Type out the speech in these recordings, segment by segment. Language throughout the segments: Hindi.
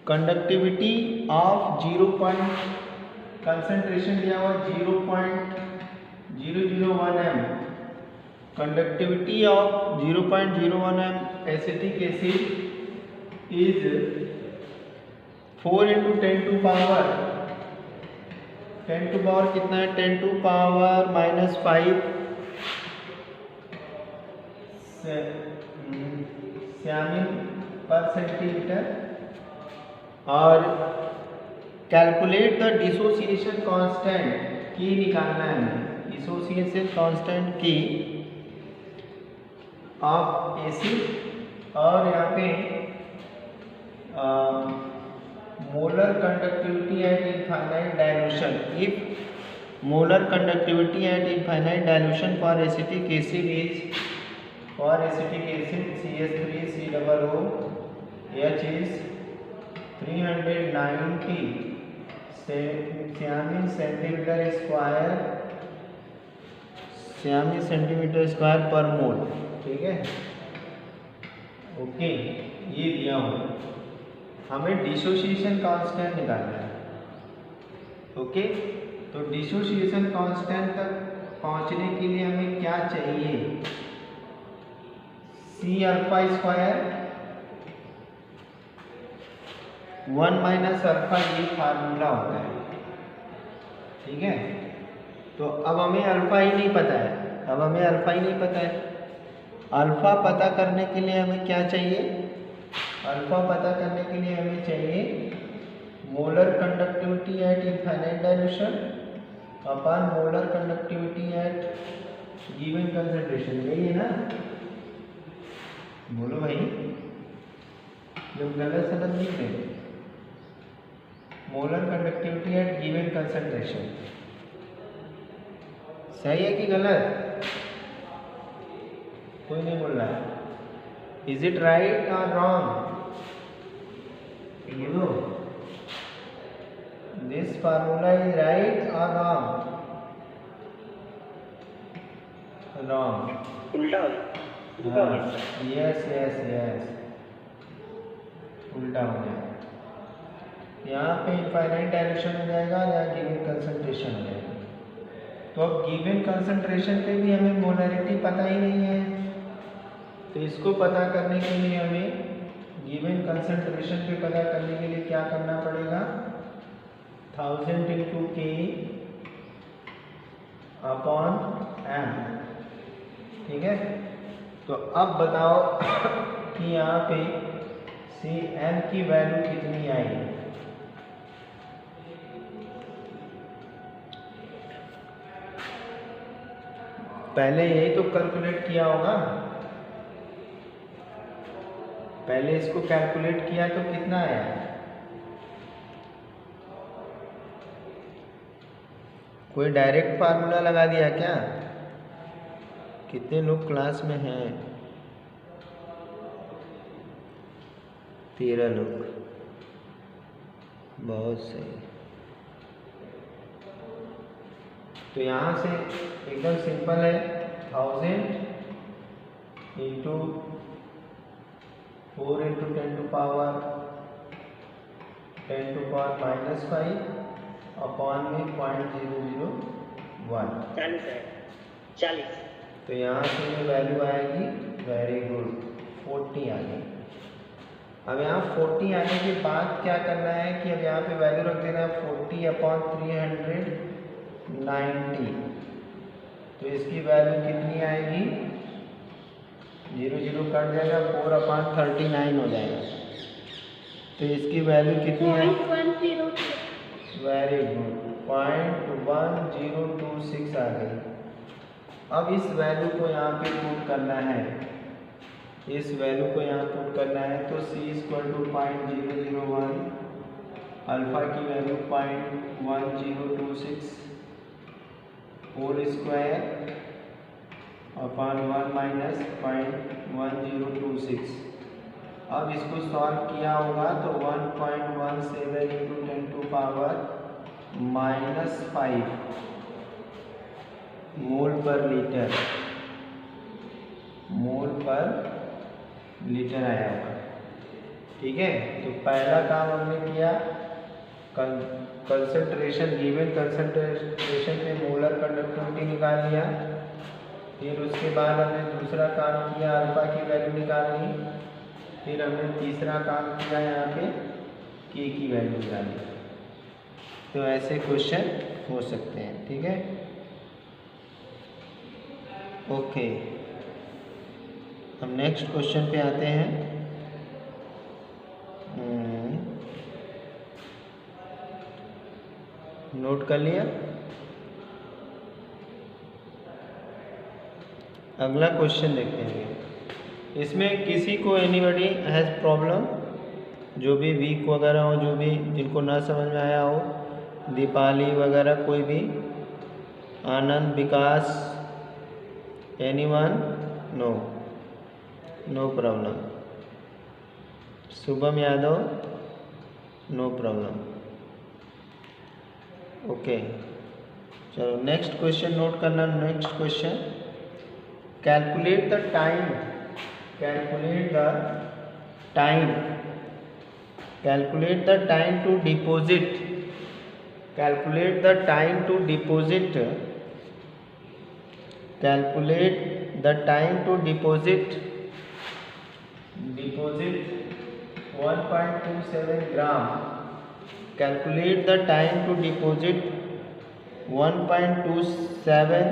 Conductivity of 0. कंसंट्रेशन दिया हुआ 0.001 m, conductivity of 0.01 m acetic acid is 4 × 10 to power कितना है, 10 to power -5 centimetre per centimetre. और कैलकुलेट द डिसोसिएशन कांस्टेंट की निकालना है, डिसोसिएशन कांस्टेंट की ऑफ एसिड। और यहाँ पे molar conductivity at infinite dilution, if molar conductivity at infinite dilution for acetic acid is, for acetic acid CH3COOH is 390 centimetre square per mole. ठीक है, ओके, ये दिया हुआ, हमें डिसोसिएशन कांस्टेंट निकालना है। ओके, तो डिसोसिएशन कांस्टेंट तक पहुंचने के लिए हमें क्या चाहिए, C∝², 1 - α, ये फार्मूला होता है। ठीक है, तो अब हमें अल्फा ही नहीं पता है, अल्फा पता करने के लिए हमें क्या चाहिए, molar conductivity at infinite dilution upon molar conductivity eight given concentration. यही है ना, बोलो भाई, जब गलत सलत नहीं थे, molar conductivity eight given concentration. सही है कि गलत, कोई नहीं बोल रहा है। इज इट राइट और wrong, you know this formula is right or wrong, उल्टा yes उल्टा हो गया। यहाँ पे इनफाइनाइट डायरेक्शन हो जाएगा, यहाँ गिवन कंसंट्रेशन हो जाएगा। तो अब गिवन कंसंट्रेशन पे भी हमें मोलरिटी पता ही नहीं है, तो इसको पता करने के लिए हमें गिवन कंसंट्रेशन पे पता करने के लिए क्या करना पड़ेगा, 1000 × K अपॉन m। ठीक है, तो अब बताओ कि यहाँ पे m की वैल्यू कितनी आएगी। पहले यही तो कैलकुलेट किया होगा, पहले इसको कैलकुलेट किया तो कितना आया, कोई डायरेक्ट फार्मूला लगा दिया क्या, कितने लोग क्लास में हैं, 13 लोग, बहुत सही। तो यहाँ से एकदम सिंपल है, 1000 × 4 × 10 टू पावर -5 अपॉन में 0.001 40। तो यहाँ से वैल्यू आएगी, वेरी गुड, 40 आ गई। अब यहाँ 40 आने के बाद क्या करना है कि अब यहाँ पे वैल्यू रख देना है 40/390। तो इसकी वैल्यू कितनी आएगी, 0 0 कट जाएगा, 4/39 हो जाएगा। तो इसकी वैल्यू कितनी आएगी, वेरी गुड, 0.1026 आ गई। अब इस वैल्यू को यहाँ पे पुट करना है, तो C = 0.001, अल्फा की वैल्यू 0.1026 होल स्क्वायर अपॉन 1 - 0.1026। अब इसको सॉल्व किया होगा तो 1.17 × 10 टू पावर -5 मोल पर लीटर आया होगा। ठीक है, तो पहला काम हमने किया कंसंट्रेशन, गिवन कंसंट्रेशन पे मोलर कंडक्टिविटी निकाल लिया। फिर उसके बाद हमने दूसरा काम किया अल्फा की वैल्यू निकालनी। फिर हमने तीसरा काम किया यहाँ पे के की वैल्यू निकाली। तो ऐसे क्वेश्चन हो सकते हैं, ठीक है। ओके, हम नेक्स्ट क्वेश्चन पे आते हैं। नोट कर लिया। अगला क्वेश्चन देखते हैं। इसमें किसी को एनीबडी हैज़ प्रॉब्लम, जो भी वीक वगैरह हो, जो भी जिनको ना समझ में आया हो, दीपाली वगैरह, कोई भी, Anand, Vikas, anyone, no, no problem, Shubham Yadav, no problem. Okay, चलो नेक्स्ट क्वेश्चन नोट करना। Next question, calculate the time, calculate the time, calculate the time to deposit, calculate the time to deposit, calculate the time to deposit, deposit 1.27 gram, calculate the time to deposit 1.27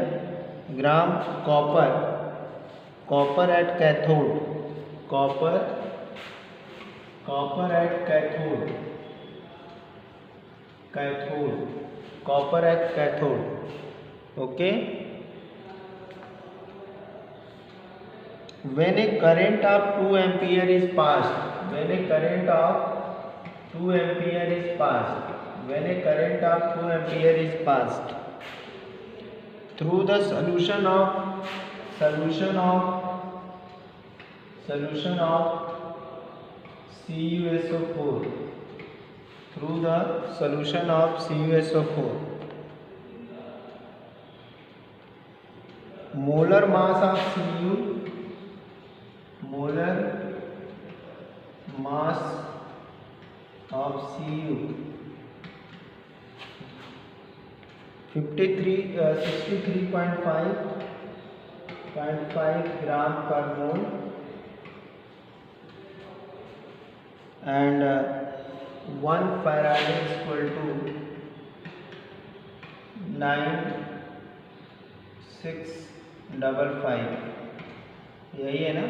gram copper, copper at cathode, copper, copper at cathode, cathode, copper at cathode, okay. When a current of 2 ampere is passed, when a current of 2 ampere is passed, when a current of 2 ampere is passed through the solution of CuSO4, through the solution of CuSO4, molar mass of Cu, molar mass of Cu 63.5 gram per mole, and 1 farad is equal to 9655, यही है ना?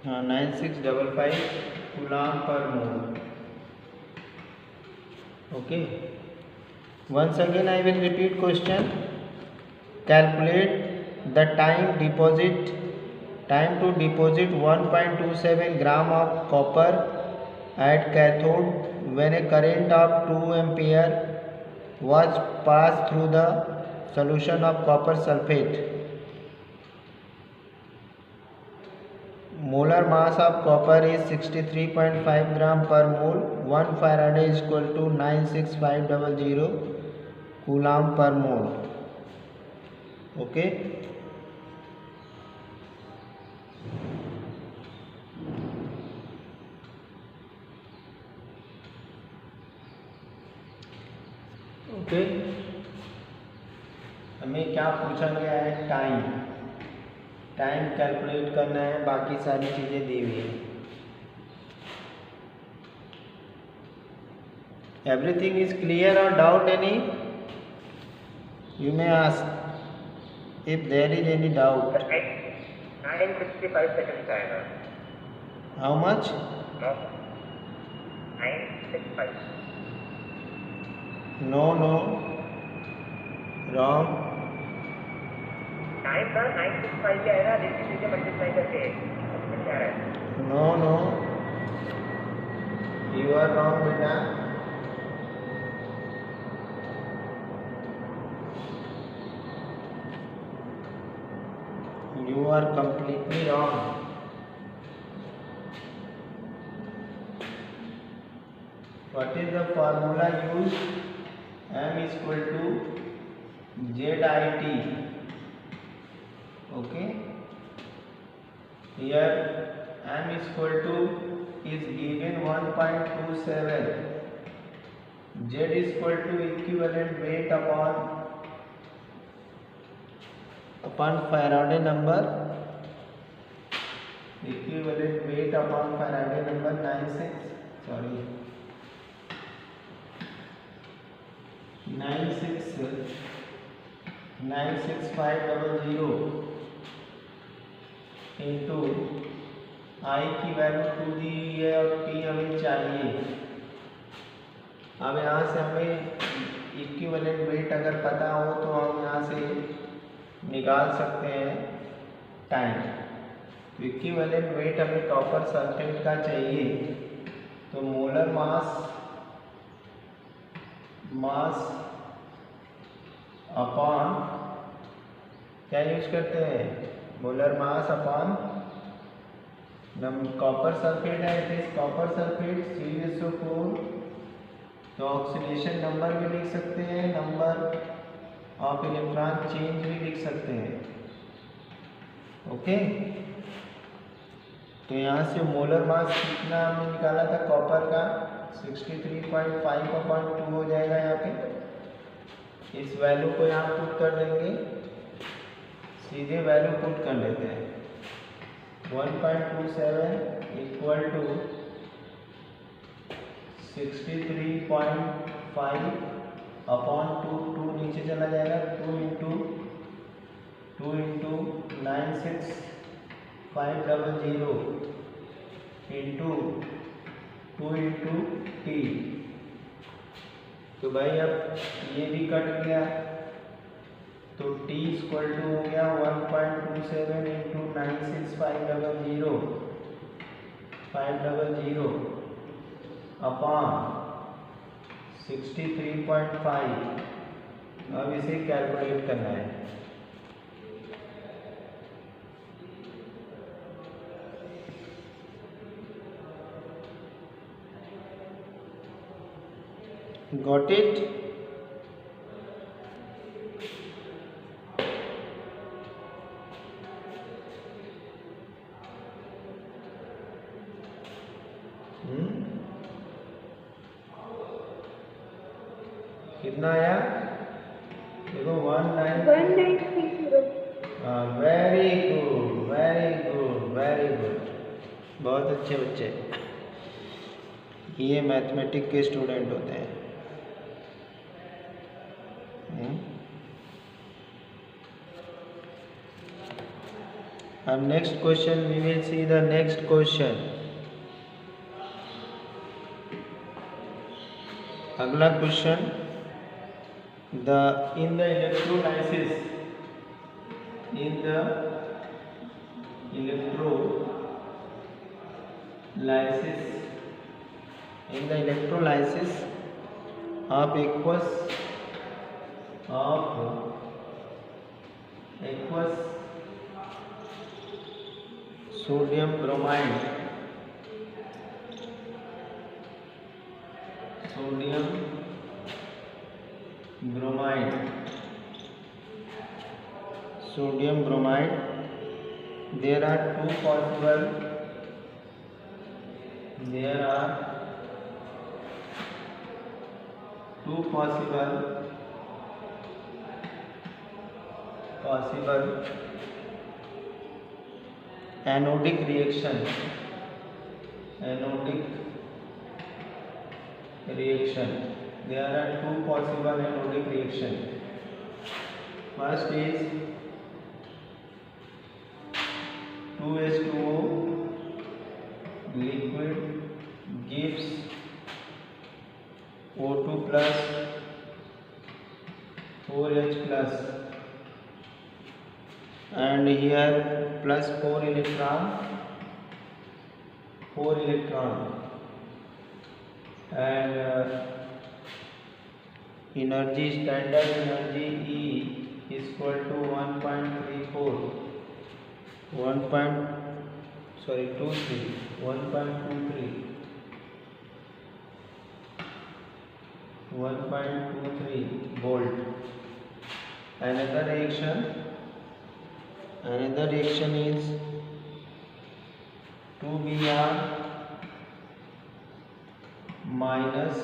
हाँ, 9655 coulomb per mole. Okay, once again I will repeat question. Calculate the time to deposit 1.27 gram of copper at cathode when a current of 2 ampere was passed through the solution of copper sulfate. Molar mass of copper is 63.5 gram per mole. 1 farad is equal to 96500 coulomb per mole. Okay. Okay, हमें क्या पूछा गया है? टाइम, टाइम कैलकुलेट करना है, बाकी सारी चीज़ें दी हुई है। एवरीथिंग इज क्लियर और doubt any? You may ask if there is any doubt. 965 seconds आएगा। How much? 965। No no, wrong. Time का 965 क्या है ना, देखिए मल्टीप्लाई करके क्या है? No no, you are wrong बेटा। You are completely wrong. What is the formula used? M is equal to ZIT. Okay. Here M is equal to is given 1.27, Z is equal to equivalent weight upon Faraday number, equivalent weight upon Faraday number 96500 into आई की वैल्यू 2 दी हुई है और P हमें चाहिए। अब यहाँ से हमें इक्विवेलेंट वेट अगर पता हो तो हम यहाँ से निकाल सकते हैं टाइम। तो इक्विवेलेंट वेट हमें कॉपर सल्फेट का चाहिए, तो मोलर मास अपॉन क्या यूज करते हैं, molar mass upon copper sulphate है, it is copper sulphate C/4। तो ऑक्सीडेशन नंबर भी लिख सकते हैं, नंबर ऑफ इलेक्ट्रॉन चेंज भी लिख सकते हैं। ओके, तो यहाँ से मोलर मास कितना हमने निकाला था कॉपर का 63.5/2 हो जाएगा। यहाँ पे इस वैल्यू को यहाँ पुट कर देंगे, सीधे वैल्यू पुट कर लेते हैं। 1.27 इक्वल टू 63.5/2, 2 नीचे चला जाएगा, 2 इंटू 96500 इंटू 2 इंटू T। तो भाई अब ये भी कट गया, तो T इक्वल टू हो गया 1.27 इंटू 96500 अपॉन 63.5। अब इसे कैलकुलेट करना है। Got it? कितना आया देखो 1930। Very good, very good, very good, बहुत अच्छे बच्चे। ये मैथमेटिक्स के स्टूडेंट होते हैं। अब next question, we will see the next question. अगला question, in the electrolysis of aqueous sodium bromide there are two possible anodic reaction. There are two possible anodic reaction. First is 2H2O liquid gives O2 plus 4H plus, and here plus 4 electron, and energy, standard energy E is equal to 1.23 volt. Another reaction is 2Br minus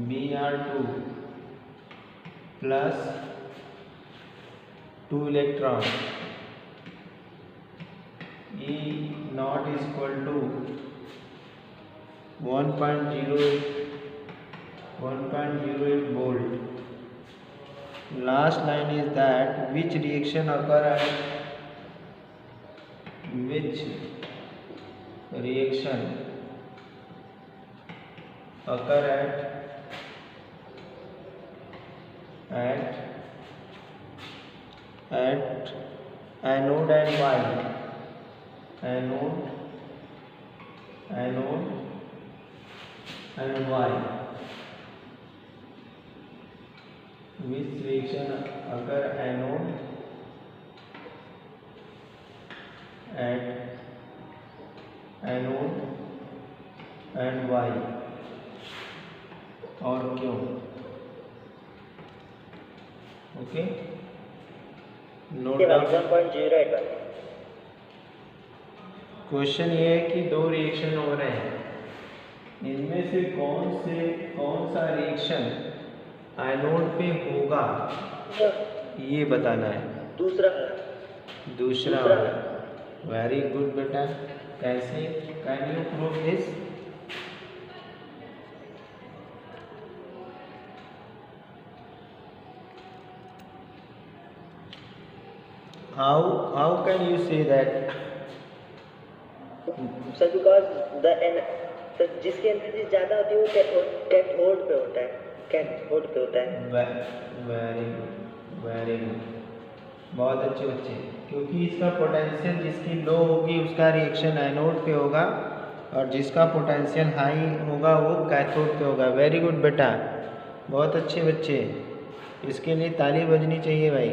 Br2 plus 2 electron E naught is equal to 1.08 volt. Last line is that which reaction occur at anode and Y. Anode and Y. Which reaction occur anode and Y और क्यों? Okay, note down. 1.08 क्वेश्चन ये है कि दो रिएक्शन हो रहे हैं, इनमें से कौन सा रिएक्शन एनोड पे होगा ये बताना है। दूसरा वाला। वेरी गुड बेटा। कैसे? Can you prove this? How can you say that? Sir because जिसकी एनर्जी ज़्यादा होती है वो कैथोड पे होता है। वेरी गुड, बहुत अच्छे बच्चे। क्योंकि इसका पोटेंशियल जिसकी लो होगी उसका रिएक्शन एनोड पे होगा और जिसका पोटेंशियल हाई होगा वो कैथोड पे होगा। वेरी गुड बेटा, बहुत अच्छे बच्चे। इसके लिए ताली बजनी चाहिए भाई।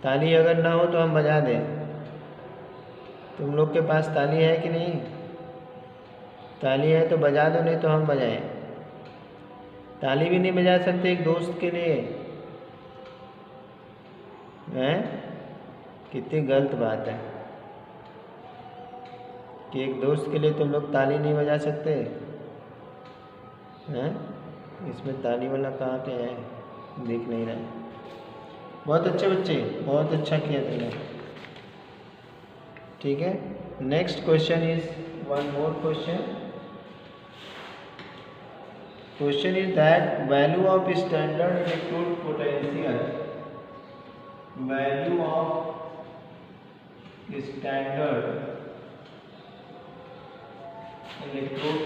ताली अगर ना हो तो हम बजा दें। तुम लोग के पास ताली है कि नहीं? ताली है तो बजा दो, नहीं तो हम बजाएं। ताली भी नहीं बजा सकते एक दोस्त के लिए? हैं? कितनी गलत बात है कि एक दोस्त के लिए तुम लोग ताली नहीं बजा सकते हैं? इसमें ताली वाला कहाँ पे है? दिख नहीं रहा। बहुत अच्छे बच्चे, बहुत अच्छा किया तुमने। ठीक है, next question is one more question is that value of standard electrode potential, value of standard electrode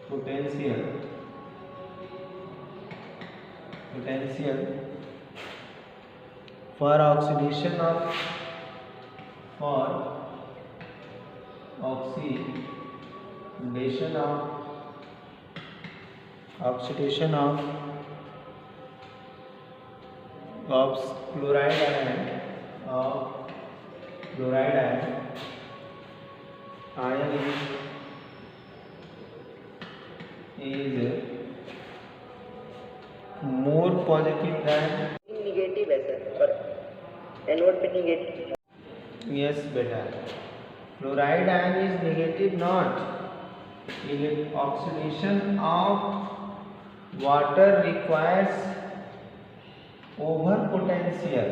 potential for oxidation of chloride ion is more positive than negative है सर, और एनोड पे negative. yes beta, chloride ion is negative not. Oxidation of water requires over potential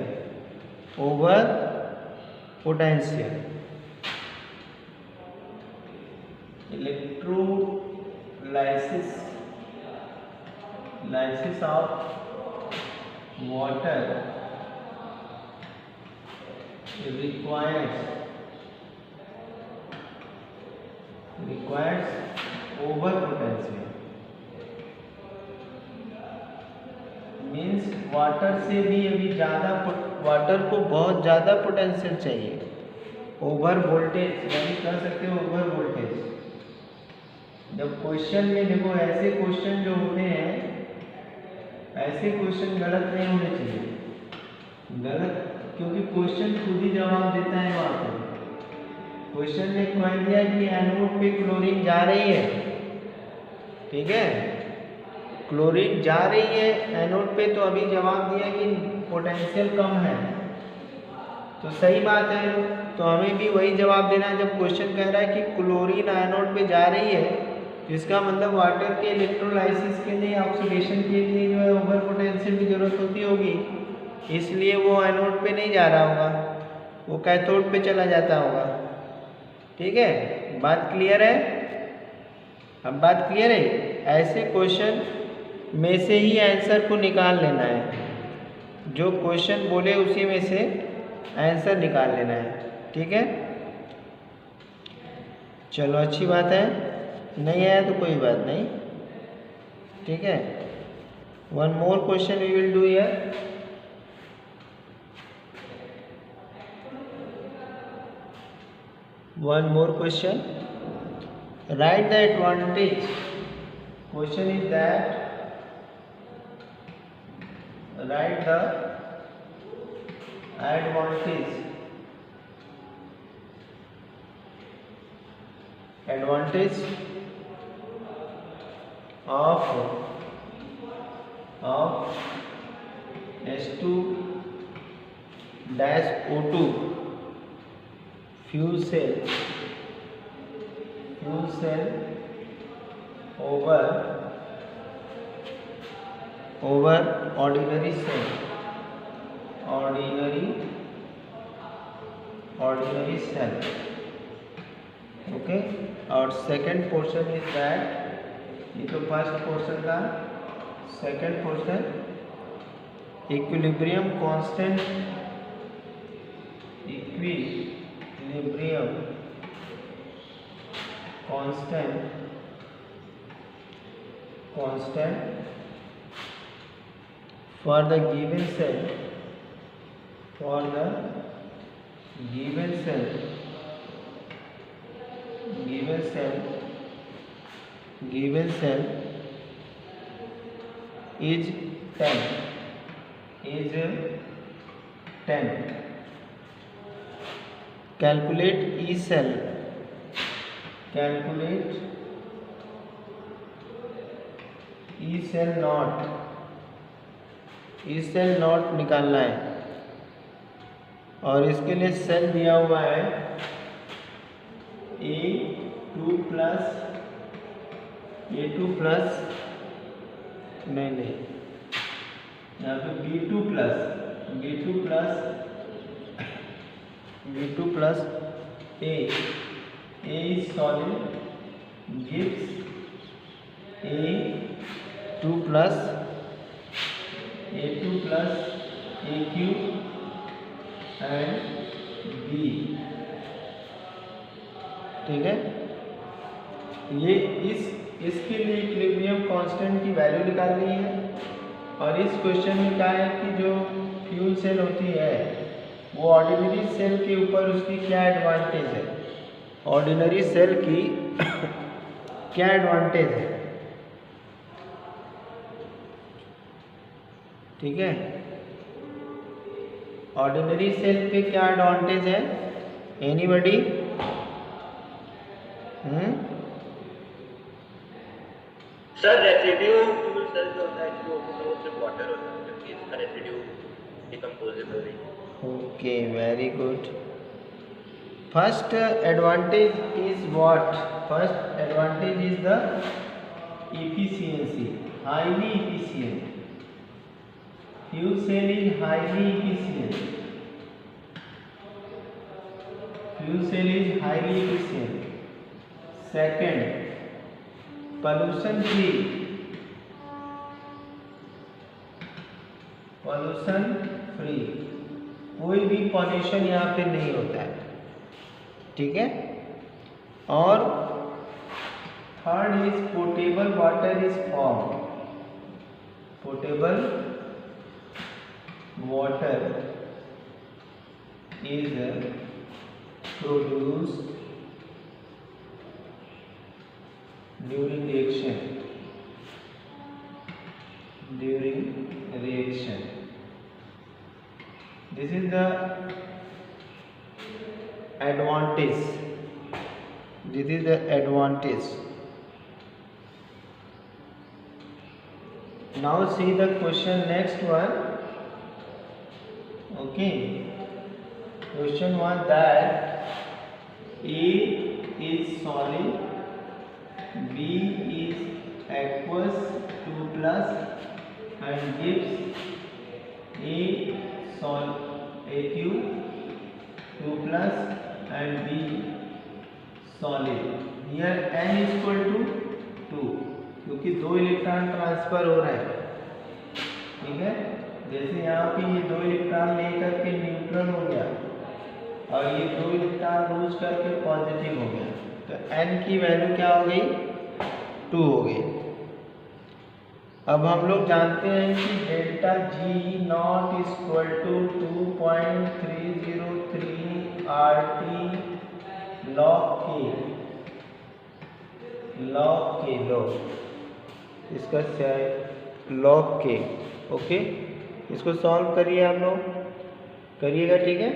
electrolysis of water requires over potential, means water से भी अभी ज़्यादा, वाटर को बहुत ज़्यादा पोटेंशियल चाहिए। ओवर वोल्टेज यानी कह सकते हो ओवर वोल्टेज। जब क्वेश्चन में देखो ऐसे क्वेश्चन जो होते हैं, ऐसे क्वेश्चन गलत नहीं होने चाहिए। गलत क्योंकि क्वेश्चन खुद ही जवाब देता है। वहाँ पर क्वेश्चन ने कह दिया कि एनोड पे क्लोरीन जा रही है, ठीक है, क्लोरीन जा रही है एनोड पे, तो अभी जवाब दिया कि पोटेंशियल कम है, तो सही बात है, तो हमें भी वही जवाब देना है। जब क्वेश्चन कह रहा है कि क्लोरीन आयनोड पे जा रही है, तो इसका मतलब वाटर के इलेक्ट्रोलाइसिस के लिए, ऑक्सीडेशन के लिए जो है ओवर पोटेंशियल की जरूरत होती होगी, इसलिए वो एनोड पे नहीं जा रहा होगा, वो कैथोड पे चला जाता होगा। ठीक है, बात क्लियर है? अब बात क्लियर है? ऐसे क्वेश्चन में से ही आंसर को निकाल लेना है, जो क्वेश्चन बोले उसी में से आंसर निकाल लेना है। ठीक है, चलो अच्छी बात है। नहीं आया तो कोई बात नहीं। ठीक है, one more question we will do here. One more question. Write the advantage. Question is that write the advantage. Advantage of H2 dash O2 fuel cell over ordinary cell, ordinary cell. Okay, और सेकंड पोर्शन इज दैट, ये तो फर्स्ट पोर्शन था। Second portion equilibrium constant, equilibrium constant for the given cell, given cell is 10. Calculate E cell not निकालना है, और इसके लिए सेल दिया हुआ है A2 प्लस नहीं, यहाँ पे B2 plus A is solid gives A2 plus AQ and B। ठीक है, ये इसके लिए इक्विलिब्रियम कांस्टेंट की वैल्यू निकालनी है। और इस क्वेश्चन में क्या है कि जो फ्यूल सेल होती है वो ऑर्डिनरी सेल के ऊपर उसकी क्या एडवांटेज है, ऑर्डिनरी सेल की क्या एडवांटेज है। ठीक है, ऑर्डिनरी सेल पे क्या एडवांटेज है, anybody? Sir residue fuel cell जो होता है वो सिर्फ वाटर होता है, जबकि इसका रेसिड्यू डिकम्पोजेबल नहीं है। Okay, very good. First advantage is what? First advantage is the efficiency, highly efficient. Fuel cell is highly efficient. Second, pollution free. कोई भी पॉल्यूशन यहाँ पे नहीं होता है। ठीक है, और third is portable water is form. Portable water is produced during reaction. This is the advantage. Now see the question, next one. Okay, question was that A is solid, B is aqueous 2 plus and gives A aqueous 2 plus and B solid. Here n is equal to 2 क्योंकि 2 इलेक्ट्रॉन ट्रांसफर हो रहा है, ठीक है। जैसे यहाँ पे ये 2 इलेक्ट्रॉन लेकर के न्यूट्रल हो गया और ये 2 इलेक्ट्रॉन लूज करके पॉजिटिव हो गया, तो n की वैल्यू क्या हो गई, 2 हो गई। अब हम लोग जानते हैं कि delta G naught is equal to 2.303 RT log K इसका log K। ओके, इसको सॉल्व करिए, आप लोग करिएगा, ठीक है।